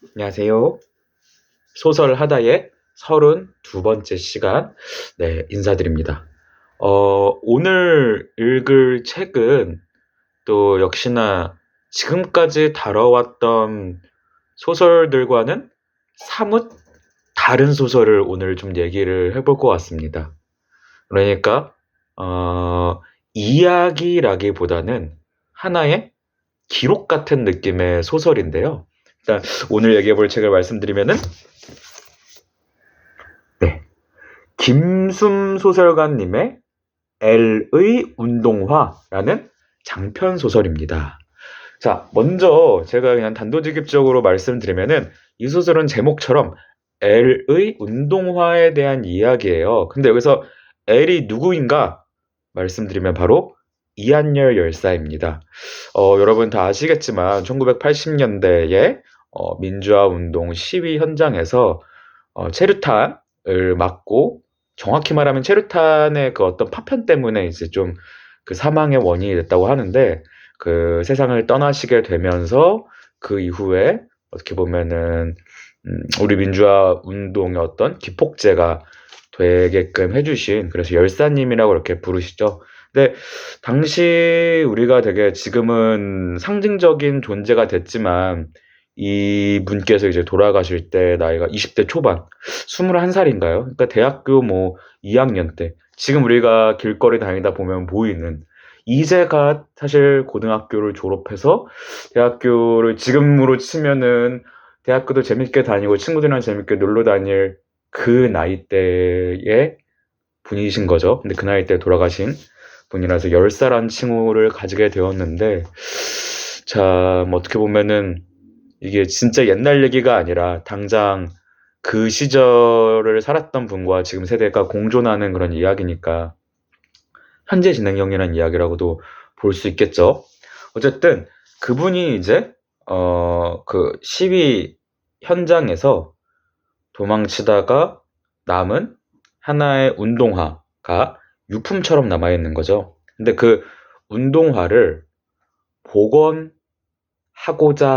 안녕하세요. 소설 하다의 32번째 시간, 네, 인사드립니다. 오늘 읽을 책은 또 역시나 지금까지 다뤄왔던 소설들과는 사뭇 다른 소설을 오늘 좀 얘기를 해볼 것 같습니다. 그러니까, 이야기라기보다는 하나의 기록 같은 느낌의 소설인데요. 일단 오늘 얘기해볼 책을 말씀드리면은, 네, 김숨 소설가님의 L의 운동화라는 장편 소설입니다. 자, 먼저 제가 그냥 단도직입적으로 말씀드리면은 이 소설은 제목처럼 L의 운동화에 대한 이야기예요. 근데 여기서 L이 누구인가 말씀드리면 바로 이한열 열사입니다. 여러분 다 아시겠지만 1980년대에 민주화 운동 시위 현장에서 체류탄을 맞고, 정확히 말하면 체류탄의 그 어떤 파편 때문에 이제 좀 그 사망의 원인이 됐다고 하는데, 그 세상을 떠나시게 되면서 그 이후에 어떻게 보면은 우리 민주화 운동의 어떤 기폭제가 되게끔 해주신, 그래서 열사님이라고 이렇게 부르시죠. 근데 당시 우리가 되게 지금은 상징적인 존재가 됐지만, 이 분께서 이제 돌아가실 때 나이가 20대 초반, 21살인가요? 그러니까 대학교 뭐 2학년 때, 지금 우리가 길거리 다니다 보면 보이는, 이제가 사실 고등학교를 졸업해서 대학교를 지금으로 치면은 대학교도 재밌게 다니고 친구들이랑 재밌게 놀러 다닐 그 나이대의 분이신 거죠. 근데 그 나이대에 돌아가신 분이라서 열사란 칭호를 가지게 되었는데, 자, 뭐 어떻게 보면은 이게 진짜 옛날 얘기가 아니라 당장 그 시절을 살았던 분과 지금 세대가 공존하는 그런 이야기니까 현재 진행형이라는 이야기라고도 볼 수 있겠죠. 어쨌든 그분이 이제 그 시위 현장에서 도망치다가 남은 하나의 운동화가 유품처럼 남아있는 거죠. 근데 그 운동화를 복원하고자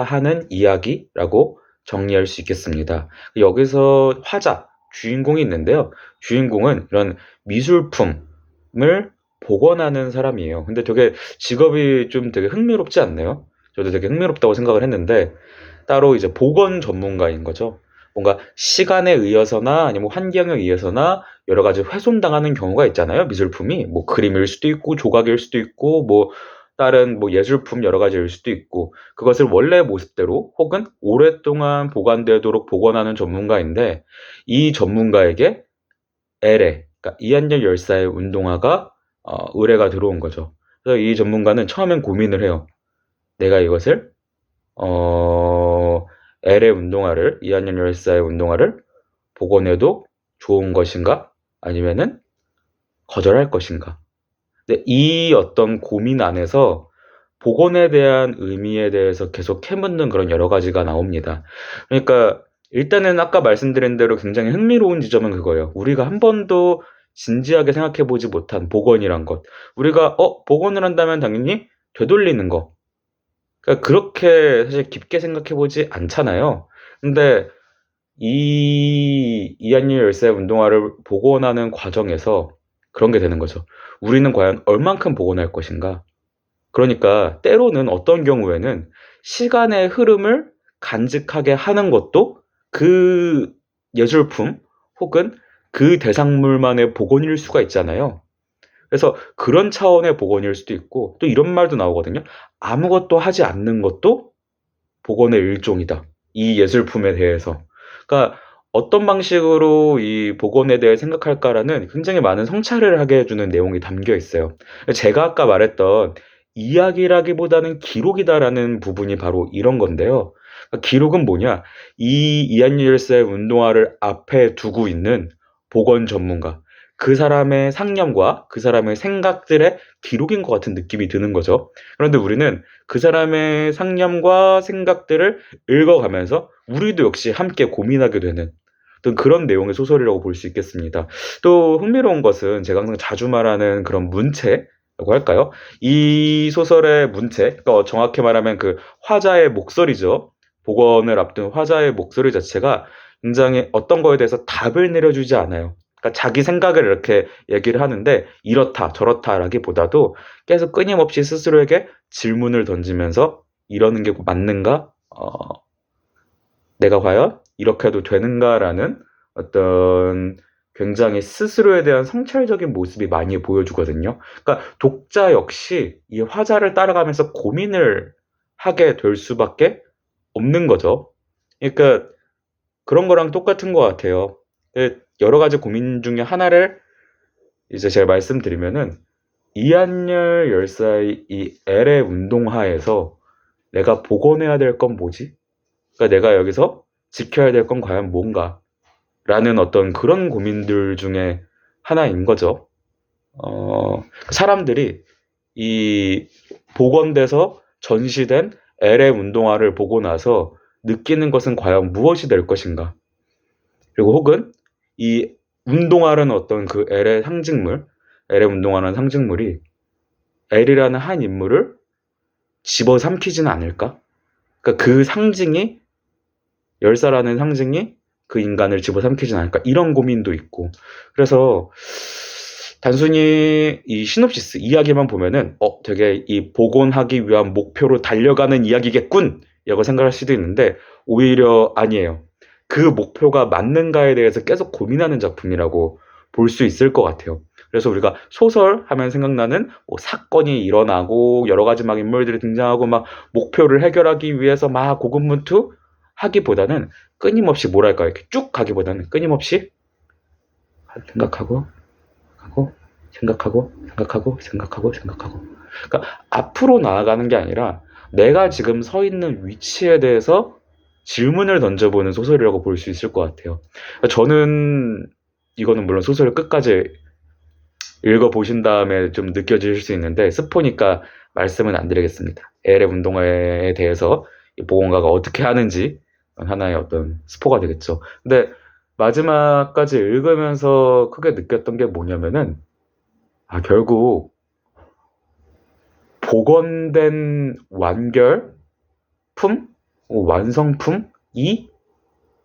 하는 이야기라고 정리할 수 있겠습니다. 여기서 화자, 주인공이 있는데요. 주인공은 이런 미술품을 복원하는 사람이에요. 근데 되게 직업이 좀 되게 흥미롭지 않나요? 저도 되게 흥미롭다고 생각을 했는데, 따로 이제 복원 전문가인 거죠. 뭔가 시간에 의해서나 아니면 환경에 의해서나 여러 가지 훼손당하는 경우가 있잖아요. 미술품이 뭐 그림일 수도 있고 조각일 수도 있고 뭐 다른 뭐 예술품 여러 가지일 수도 있고, 그것을 원래 모습대로 혹은 오랫동안 보관되도록 복원하는 전문가인데, 이 전문가에게 LA, 그러니까 이한열 열사의 운동화가 의뢰가 들어온 거죠. 그래서 이 전문가는 처음엔 고민을 해요. 내가 이것을 LA 운동화를, 이한열 열사의 운동화를 복원해도 좋은 것인가? 아니면은 거절할 것인가? 근데 이 어떤 고민 안에서 복원에 대한 의미에 대해서 계속 캐묻는 그런 여러 가지가 나옵니다. 그러니까 일단은 아까 말씀드린 대로 굉장히 흥미로운 지점은 그거예요. 우리가 한 번도 진지하게 생각해 보지 못한 복원이란 것. 우리가 복원을 한다면 당연히 되돌리는 거. 그러니까 그렇게 사실 깊게 생각해 보지 않잖아요. 근데 이 이한열 열사의 운동화를 복원하는 과정에서 그런 게 되는 거죠. 우리는 과연 얼만큼 복원할 것인가? 그러니까 때로는 어떤 경우에는 시간의 흐름을 간직하게 하는 것도 그 예술품 혹은 그 대상물만의 복원일 수가 있잖아요. 그래서 그런 차원의 복원일 수도 있고, 또 이런 말도 나오거든요. 아무것도 하지 않는 것도 복원의 일종이다, 이 예술품에 대해서. 그러니까 어떤 방식으로 이 복원에 대해 생각할까라는 굉장히 많은 성찰을 하게 해주는 내용이 담겨 있어요. 제가 아까 말했던 이야기라기보다는 기록이다라는 부분이 바로 이런 건데요. 그러니까 기록은 뭐냐? 이 이한열 열사의 운동화를 앞에 두고 있는 복원 전문가, 그 사람의 상념과 그 사람의 생각들의 기록인 것 같은 느낌이 드는 거죠. 그런데 우리는 그 사람의 상념과 생각들을 읽어가면서 우리도 역시 함께 고민하게 되는 어떤 그런 내용의 소설이라고 볼 수 있겠습니다. 또 흥미로운 것은 제가 항상 자주 말하는 그런 문체라고 할까요? 이 소설의 문체, 그러니까 정확히 말하면 그 화자의 목소리죠. 복원을 앞둔 화자의 목소리 자체가 굉장히 어떤 거에 대해서 답을 내려주지 않아요. 그러니까 자기 생각을 이렇게 얘기를 하는데 이렇다 저렇다라기보다도 계속 끊임없이 스스로에게 질문을 던지면서 이러는 게 맞는가? 내가 과연 이렇게 해도 되는가라는 어떤 굉장히 스스로에 대한 성찰적인 모습이 많이 보여주거든요. 그러니까 독자 역시 이 화자를 따라가면서 고민을 하게 될 수밖에 없는 거죠. 그러니까 그런 거랑 똑같은 것 같아요. 여러 가지 고민 중에 하나를 이제 제가 말씀드리면은 이한열 열사의 이 L의 운동하에서 내가 복원해야 될 건 뭐지? 그러니까 내가 여기서 지켜야 될 건 과연 뭔가? 라는 어떤 그런 고민들 중에 하나인 거죠. 사람들이 이 복원돼서 전시된 L의 운동화를 보고 나서 느끼는 것은 과연 무엇이 될 것인가? 그리고 혹은 이 운동화라는 어떤 그 L의 상징물, L의 운동화라는 상징물이 L이라는 한 인물을 집어삼키지는 않을까? 그러니까 그 상징이, 열사라는 상징이 그 인간을 집어삼키진 않을까, 이런 고민도 있고. 그래서 단순히 이 시놉시스 이야기만 보면은 되게 이 복원하기 위한 목표로 달려가는 이야기겠군 이라고 생각할 수도 있는데 오히려 아니에요. 그 목표가 맞는가에 대해서 계속 고민하는 작품이라고 볼 수 있을 것 같아요. 그래서 우리가 소설 하면 생각나는 사건이 일어나고 여러 가지 막 인물들이 등장하고 막 목표를 해결하기 위해서 막 고군분투 하기보다는 끊임없이 뭐랄까 이렇게 쭉 가기보다는 끊임없이 생각하고 하고 생각하고 그러니까 앞으로 나아가는 게 아니라 내가 지금 서 있는 위치에 대해서 질문을 던져보는 소설이라고 볼 수 있을 것 같아요. 저는 이거는 물론 소설을 끝까지 읽어보신 다음에 좀 느껴질 수 있는데 스포니까 말씀은 안 드리겠습니다. L의 운동회에 대해서 보건가가 어떻게 하는지 하나의 어떤 스포가 되겠죠. 근데 마지막까지 읽으면서 크게 느꼈던 게 뭐냐면은 결국 복원된 완결품, 완성품이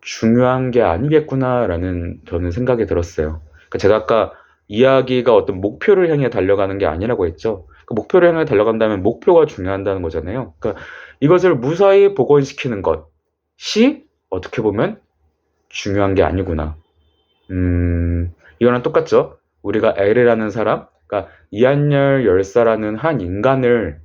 중요한 게 아니겠구나라는 저는 생각이 들었어요. 그러니까 제가 아까 이야기가 어떤 목표를 향해 달려가는 게 아니라고 했죠. 그 목표를 향해 달려간다면 목표가 중요하다는 거잖아요. 그러니까 이것을 무사히 복원시키는 것이 어떻게 보면 중요한 게 아니구나. 이거랑 똑같죠. 우리가 L이라는 사람, 그러니까 이한열 열사라는 한 인간을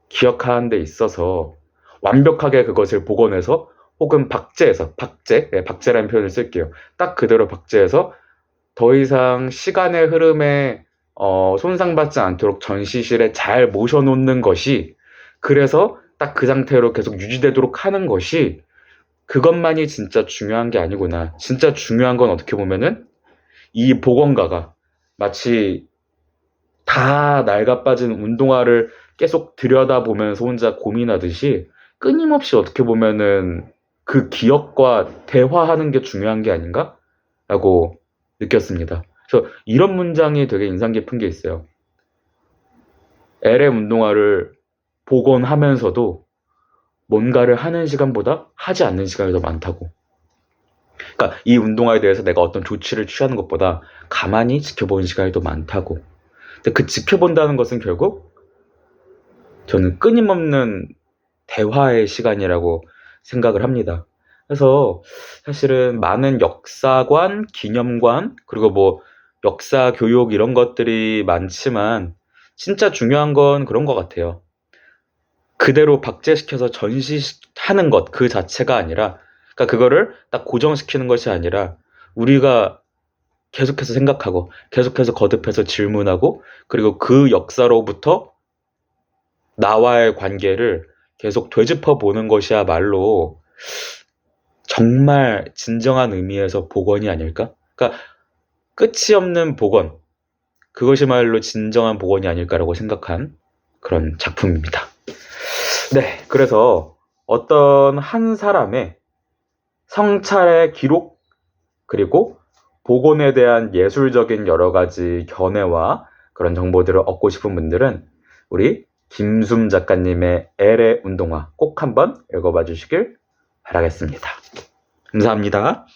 기억하는 데 있어서 완벽하게 그것을 복원해서 혹은 박제라는 표현을 쓸게요. 딱 그대로 박제해서 더 이상 시간의 흐름에 손상받지 않도록 전시실에 잘 모셔놓는 것이, 그래서 딱 그 상태로 계속 유지되도록 하는 것이, 그것만이 진짜 중요한 게 아니구나. 진짜 중요한 건 어떻게 보면은 이 복원가가 마치 다 낡아빠진 운동화를 계속 들여다보면서 혼자 고민하듯이 끊임없이 어떻게 보면은 그 기억과 대화하는 게 중요한 게 아닌가? 라고 느꼈습니다. 그래서 이런 문장이 되게 인상 깊은 게 있어요. L의 운동화를 복원하면서도 뭔가를 하는 시간보다 하지 않는 시간이 더 많다고. 그러니까 이 운동화에 대해서 내가 어떤 조치를 취하는 것보다 가만히 지켜보는 시간이 더 많다고. 근데 그 지켜본다는 것은 결국 저는 끊임없는 대화의 시간이라고 생각을 합니다. 그래서 사실은 많은 역사관, 기념관, 그리고 뭐 역사 교육 이런 것들이 많지만 진짜 중요한 건 그런 것 같아요. 그대로 박제시켜서 전시하는 것 그 자체가 아니라, 그러니까 그거를 딱 고정시키는 것이 아니라 우리가 계속해서 생각하고 계속해서 거듭해서 질문하고 그리고 그 역사로부터 나와의 관계를 계속 되짚어 보는 것이야말로 정말 진정한 의미에서 복원이 아닐까? 그러니까 끝이 없는 복원, 그것이말로 진정한 복원이 아닐까라고 생각한 그런 작품입니다. 네, 그래서 어떤 한 사람의 성찰의 기록, 그리고 복원에 대한 예술적인 여러 가지 견해와 그런 정보들을 얻고 싶은 분들은 우리 김숨 작가님의 L의 운동화 꼭 한번 읽어봐 주시길 바라겠습니다. 감사합니다.